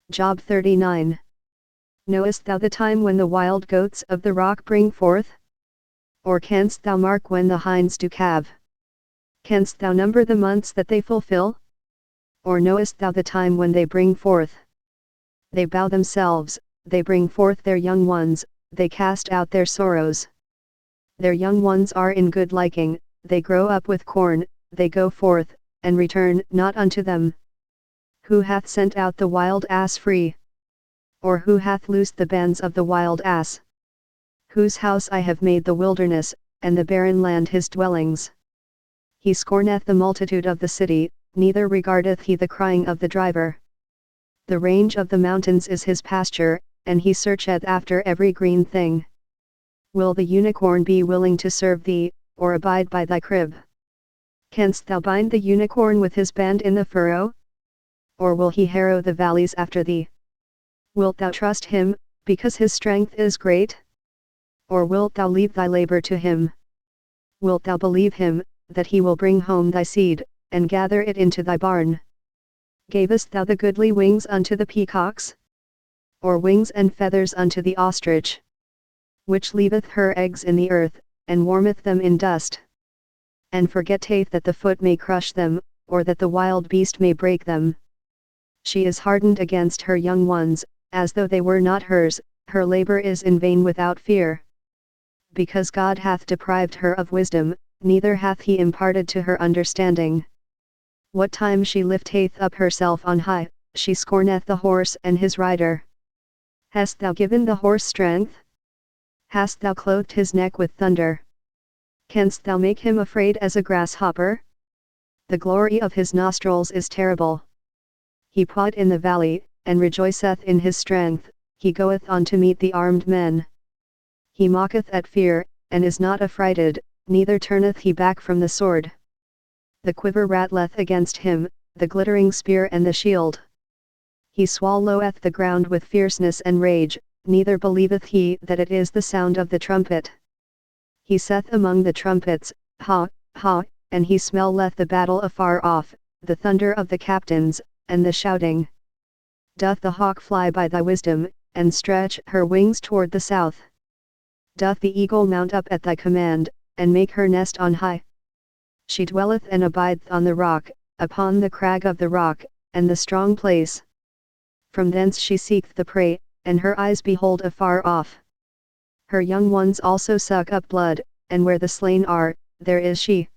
Job 39. Knowest thou the time when the wild goats of the rock bring forth? Or canst thou mark when the hinds do calve? Canst thou number the months that they fulfill? Or knowest thou the time when they bring forth? They bow themselves, they bring forth their young ones, they cast out their sorrows. Their young ones are in good liking, they grow up with corn, they go forth, and return not unto them. Who hath sent out the wild ass free? Or who hath loosed the bands of the wild ass? Whose house I have made the wilderness, and the barren land his dwellings. He scorneth the multitude of the city, neither regardeth he the crying of the driver. The range of the mountains is his pasture, and he searcheth after every green thing. Will the unicorn be willing to serve thee, or abide by thy crib? Canst thou bind the unicorn with his band in the furrow? Or will he harrow the valleys after thee? Wilt thou trust him, because his strength is great? Or wilt thou leave thy labor to him? Wilt thou believe him, that he will bring home thy seed, and gather it into thy barn? Gavest thou the goodly wings unto the peacocks? Or wings and feathers unto the ostrich? Which leaveth her eggs in the earth, and warmeth them in dust? And forgetteth that the foot may crush them, or that the wild beast may break them. She is hardened against her young ones, as though they were not hers, her labor is in vain without fear. Because God hath deprived her of wisdom, neither hath he imparted to her understanding. What time she lifteth up herself on high, she scorneth the horse and his rider. Hast thou given the horse strength? Hast thou clothed his neck with thunder? Canst thou make him afraid as a grasshopper? The glory of his nostrils is terrible. He pawed in the valley, and rejoiceth in his strength, he goeth on to meet the armed men. He mocketh at fear, and is not affrighted, neither turneth he back from the sword. The quiver rattleth against him, the glittering spear and the shield. He swalloweth the ground with fierceness and rage, neither believeth he that it is the sound of the trumpet. He saith among the trumpets, Ha, ha, and he smelleth the battle afar off, the thunder of the captains, and the shouting. Doth the hawk fly by thy wisdom, and stretch her wings toward the south? Doth the eagle mount up at thy command, and make her nest on high? She dwelleth and abideth on the rock, upon the crag of the rock, and the strong place. From thence she seeketh the prey, and her eyes behold afar off. Her young ones also suck up blood, and where the slain are, there is she.